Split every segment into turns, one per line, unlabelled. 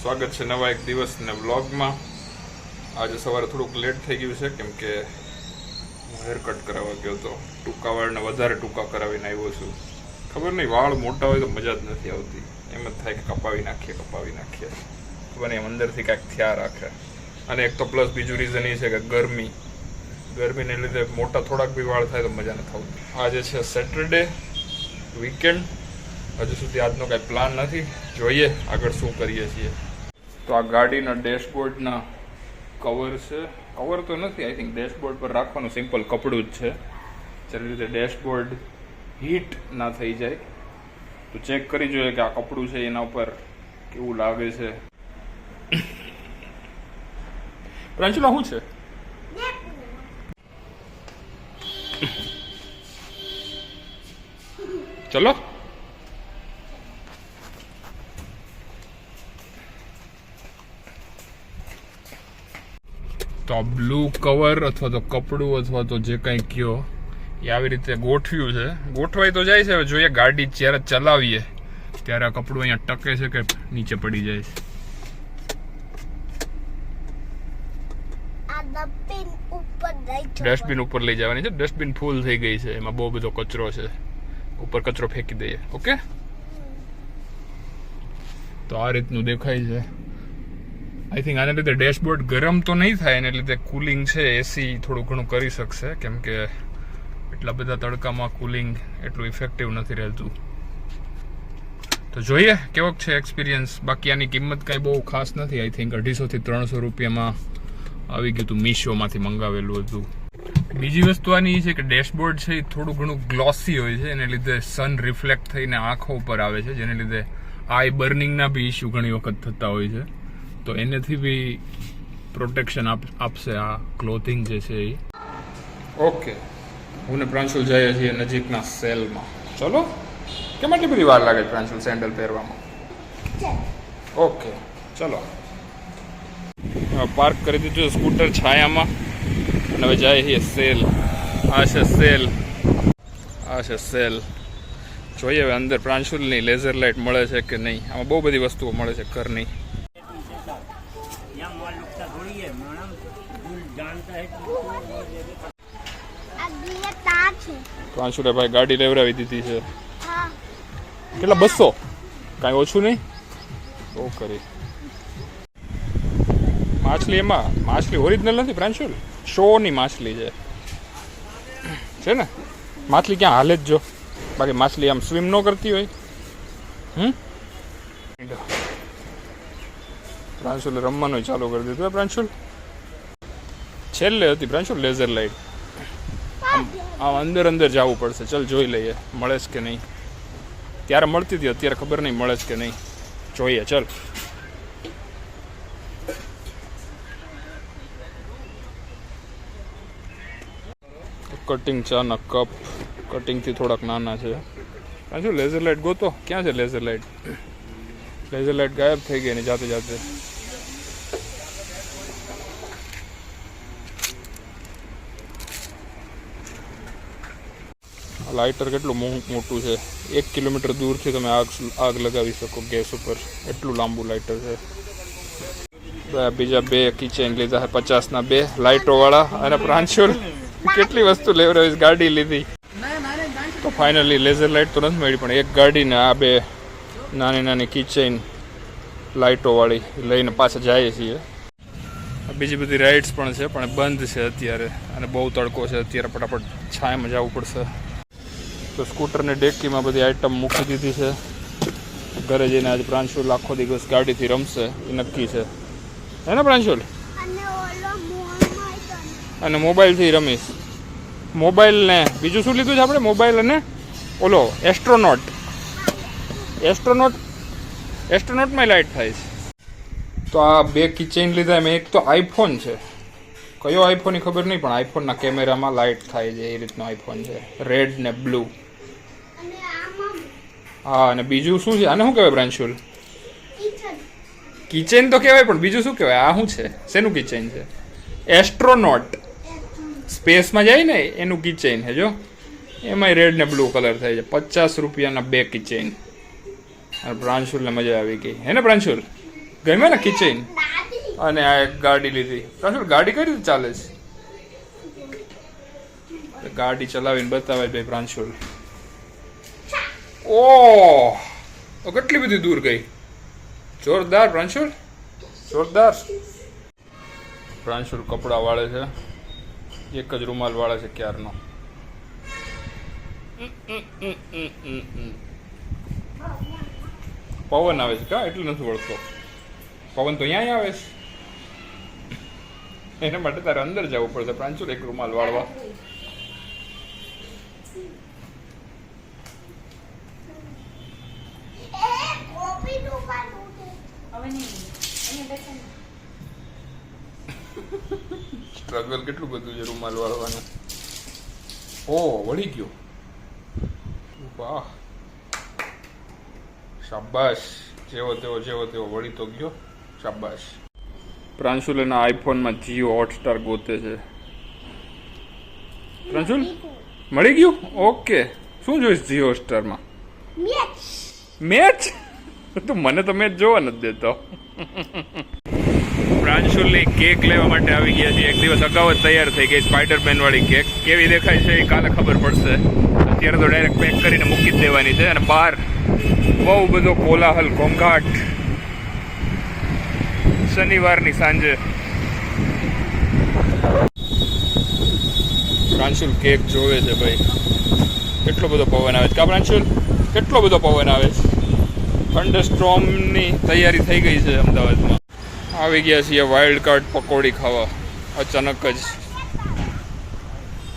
સ્વાગત છે નવા એક દિવસના વ્લોગમાં. આજે સવારે થોડુંક લેટ થઈ ગયું છે કેમ કે હું હેર કટ કરાવવા ગયો હતો. ટૂંકા વાળને વધારે ટૂંકા કરાવીને આવ્યો છું. ખબર નહીં, વાળ મોટા હોય તો મજા જ નથી આવતી. એમ જ થાય કે કપાવી નાખીએ. ખબર નહીં, અંદરથી કાંઈક થયા રાખે. અને એક તો પ્લસ બીજું રીઝન એ છે કે ગરમીને લીધે મોટા થોડાક બી વાળ થાય તો મજા નથી આવતી. આજે છે સેટરડે, વીકેન્ડ. હજુ સુધી આજનો કાંઈ પ્લાન નથી, જોઈએ આગળ શું કરીએ છીએ. તો આ ગાડીના ડેશબોર્ડના કવર છે. કવર તો નથી, આઈ થિંક ડેશબોર્ડ પર રાખવાનું સિમ્પલ કપડું જ છે, જેની રીતે ડેશબોર્ડ હીટ ના થઈ જાય. તો ચેક કરી જોઈએ કે આ કપડું છે એના ઉપર કેવું લાગે છે. પ્રાંશુલા શું છે? ચલો તો બ્લુ કવર અથવા તો કપડું અથવા તો જે કંઈ કયો એ આવી રીતે ગોઠવ્યું છે. ગોઠવાઈ તો જાય છે, હવે જોઈએ ગાડી જ્યારે ચલાવીએ ત્યારે આ કપડું અહીંયા ટકે છે કે નીચે પડી જાય છે. ડસ્ટબિન ઉપર લઈ જવાની છે. ડસ્ટબિન ફૂલ થઈ ગઈ છે, એમાં બહુ બધો કચરો છે. ઉપર કચરો ફેંકી દઈએ. ઓકે, તો આ રીતનું દેખાય છે. આઈ થિંક આના લીધે ડેશબોર્ડ ગરમ તો નહીં થાય, એને લીધે કુલિંગ છે એસી થોડું ઘણું કરી શકશે, કેમ કે એટલા બધા તડકામાં કુલિંગ એટલું ઇફેક્ટિવ નથી રહેતું. તો જોઈએ કેવોક છે એક્સપિરિયન્સ. બાકી આની કિંમત કાંઈ બહુ ખાસ નથી. આઈ થિંક 250 થી 300 રૂપિયામાં આવી ગયું હતું. મીશોમાંથી મંગાવેલું હતું. બીજી વસ્તુ આની એ છે કે ડેશબોર્ડ છે એ થોડું ઘણું ગ્લોસી હોય છે, એને લીધે સન રિફ્લેક્ટ થઈને આંખો ઉપર આવે છે, જેને લીધે આઈ બર્નિંગના બી ઇસ્યુ ઘણી વખત થતા હોય છે. તો એનેથી બી પ્રોટેક્શન આપશે આ ક્લોથિંગ જે છે એ. ઓકે, હું ને પ્રાંશુલ જઈએ છીએ નજીકના સેલમાં. ચલો, કેમ આટલી બધી વાર લાગે પ્રાંશુલ સેન્ડલ પહેરવામાં? ઓકે ચલો. પાર્ક કરી દીધું સ્કૂટર છાયામાં અને હવે જાય છે સેલ. આ છે સેલ. જોઈએ હવે અંદર પ્રાંશુલની લેઝર લાઇટ મળે છે કે નહીં. આમાં બહુ બધી વસ્તુઓ મળે છે ઘરની. પ્રાંશુલે ભાઈ ગાડી લેવડાવી દીધી છે. કેટલા? 200? કાંઈ ઓછું નહીં. બહુ કરી માછલી. એમાં માછલી ઓરિજિનલ નથી પ્રાંશુલ, શોની માછલી છે ને. માછલી ક્યાં હાલે જ જો, બાકી માછલી આમ સ્વિમ ન કરતી હોય. પ્રાંશુલે રમવાનું ચાલુ કરી દીધું. પ્રાંશુલ છેલ્લે હતી પ્રાંશુલ લેઝર લાઇટ. આમ અંદર જવું પડશે. ચલ જોઈ લઈએ મળે છે કે નહીં. ત્યારે મળતી હતી, અત્યારે ખબર નહીં મળે છે કે નહીં. જોઈએ ચલ. કટિંગ ચાના કપ કટિંગથી થોડાક નાના છે. શું લેઝર લાઇટ ગોતો? ક્યાં છે લેઝર લાઇટ? લેઝર લાઇટ ગાયબ થઈ ગઈ એની જાતે. લાઇટર કેટલું મોટું છે, 1 કિલોમીટર દૂરથી તમે આગ લગાવી શકો ગેસ ઉપર, એટલું લાંબુ લાઇટર છે. બીજા 2 કિચેન લીધા છે 50ના 2 લાઇટો વાળા. અને પ્રાંશુલ કેટલી વસ્તુ લેવડાવીશ, ગાડી લીધી. તો ફાઇનલી લેઝર લાઇટ તો નથી મળી, પણ એક ગાડીને આ 2 નાની કિચેન લાઇટો વાળી લઈને પાછા જઈએ છીએ. બીજી બધી રાઇડ્સ પણ છે, પણ બંધ છે અત્યારે, અને બહુ તડકો છે અત્યારે. ફટાફટ છાયામાં જવું પડશે. તો સ્કૂટરની ડેકીમાં બધી આઈટમ મૂકી દીધી છે. ઘરે જઈને આજે પ્રાંશુલ આખો દિવસ ગાડીથી રમશે એ નક્કી છે, હે ને પ્રાંશુલ? અને મોબાઈલથી રમીશ. મોબાઈલ ને બીજું શું લીધું છે આપણે? મોબાઈલ અને ઓલો એસ્ટ્રોનોટમાં લાઇટ થાય છે. તો આ 2 કિચેન લીધા. એમાં એક તો આઈફોન છે. કયો આઈફોન એ ખબર નહીં, પણ આઈફોનના કેમેરામાં લાઇટ થાય છે એ રીતનો આઈફોન છે, રેડ ને બ્લુ. હા, અને બીજું શું છે? આને શું કહેવાય પ્રાંશુલ? કિચેન તો કહેવાય, પણ બીજું શું કહેવાય? આ શું છે? શેનું કિચેન છે? એસ્ટ્રોનોટ. સ્પેસમાં જાય ને એનું કિચેન છે. જો એમાંય રેડ ને બ્લુ કલર થાય છે. 50 રૂપિયાના 2 કિચેન. અને પ્રાંશુલને મજા આવી ગઈ, હે ને પ્રાંશુલ? ગમે ને કિચન અને આ એક ગાડી લીધી. પ્રાંશુલ ગાડી કઈ રીતે ચાલે છે? ગાડી ચલાવીને બતાવે ભાઈ પ્રાંશુલ. ઓહ, તો કેટલી બધી દૂર ગઈ. જોરદાર પ્રાંશુલ, જોરદાર. પ્રાંશુલ કપડા વાળે છે, એક જ રૂમાલ વાળે છે ક્યારનો. પવન આવે છે કા, એટલે નથી વળતો. પવન તો અહીંયા આવે છે, એના માટે તારે અંદર જવું પડશે પ્રાંશુલ એક રૂમાલ વાળવા. સ્ટ્રગલ કેટલું બધું છે રૂમાલ વાળવાનું. ઓ વળી ગયો, વાહ શાબાશ. જેવો તેવો વળી તો ગયો, શાબાશ. પ્રાંશુલ એના આઈફોનમાં જીઓ હોટસ્ટાર ગોતે છે. પ્રાંશુલ મળી ગયું? ઓકે. શું જોઈશ જીઓ હોટસ્ટારમાં? મેચ? તું મને તો મેચ જોવા નથી દેતો. પ્રાંશુલની કેક લેવા માટે આવી ગયા છે. એક દિવસ અગાઉ જ તૈયાર થઈ ગઈ સ્પાઈડરમેન વાળી કેક. કેવી દેખાય છે એ કાલે ખબર પડશે. અત્યારે તો ડાયરેક્ટ પેક કરીને મૂકી જ દેવાની છે. અને બહાર બહુ બધો કોલાહલ, ઘોંઘાટ. શનિવારની સાંજે પ્રાંશુલ કેક જોવે છે ભાઈ. કેટલો બધો પવન આવે છે કા પ્રાંશુલ? કેટલો બધો પવન આવે છે. થંડરસ્ટોર્મની તૈયારી થઈ ગઈ છે અમદાવાદમાં. આવી ગયા છીએ વાઇલ્ડ કાર્ડ પકોડી ખાવા. અચાનક જ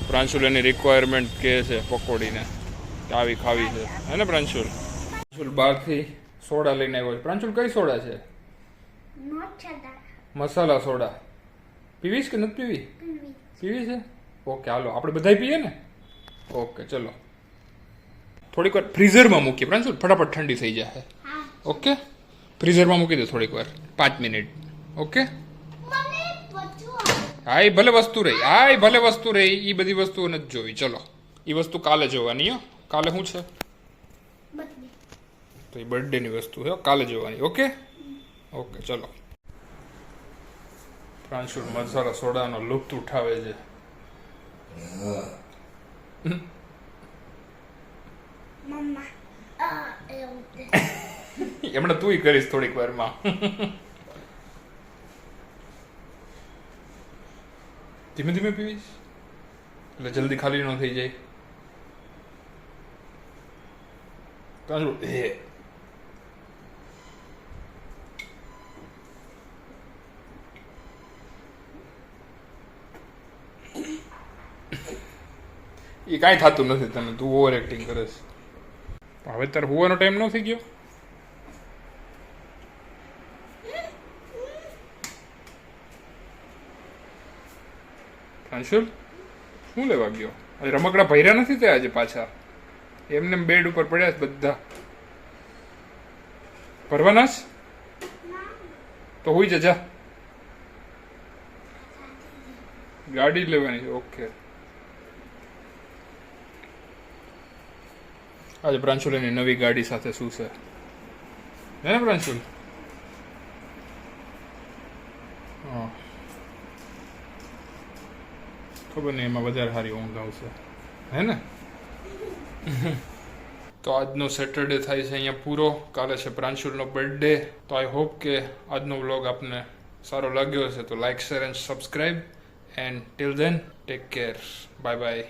પ્રાંશુલ એની રિક્વાયરમેન્ટ કહે છે પકોડીને, આવી ખાવી છે. હે ને પ્રાંશુલ? પ્રાંશુલ બહારથી સોડા લઈને આવ્યો છે. પ્રાંશુલ કઈ સોડા છે? મસાલા સોડા. પીવીશ કે નથી પીવી? પીવી છે? ઓકે હાલો, આપણે બધા પીએ ને? ઓકે ચલો. થોડીક વાર ફ્રીઝરમાં મૂકીએ પ્રાંશુલ, ફટાફટ ઠંડી થઈ જાય. ઓકે, ફ્રીઝરમાં મૂકી દે થોડીક વાર, 5 મિનિટ. ઓકે. હા એ ભલે વસ્તુ રહી, હા એ ભલે વસ્તુ રહી. એ બધી વસ્તુઓ નથી જોવી. ચલો, એ વસ્તુ કાલે જોવાની. હો, કાલે શું છે? તો એ બર્થડેની વસ્તુ છે, કાલે જોવાની. ઓકે ઓકે ચલો. પ્રાંશુલ મસાલા સોડાનો લુપ્ત ઉઠાવે છે. એમણે તું કરીશ થોડીક વારમાં. ધીમે ધીમે પીવીશ એટલે જલ્દી ખાલી ન થઈ જાય. પ્રાંશુલ એ કાંઈ થતું નથી તને, તું ઓવર એક્ટિંગ કરે છે. હવે તારે હોવાનો ટાઈમ ન થઈ ગયો? પ્રાંશુલ શું લેવા ગયો? આજે રમકડા ભર્યા નથી તે આજે પાછા? એમને બેડ ઉપર પડ્યા છે બધા. ભરવાના જ તો હોઈ જા. ગાડી લેવાની છે. ઓકે. આજે પ્રાંશુલ એની નવી ગાડી સાથે શું છે? હે ને પ્રાંશુલ? હા ખબર નહીં, એમાં વધારે સારી ઊંઘ આવશે. હે ને? તો આજનો સેટરડે થાય છે અહીંયા પૂરો. કાલે છે પ્રાંશુલનો બર્થડે. તો આઈ હોપ કે આજનો વ્લોગ આપને સારો લાગ્યો હશે. તો like, share and subscribe. And till then take care. Bye bye.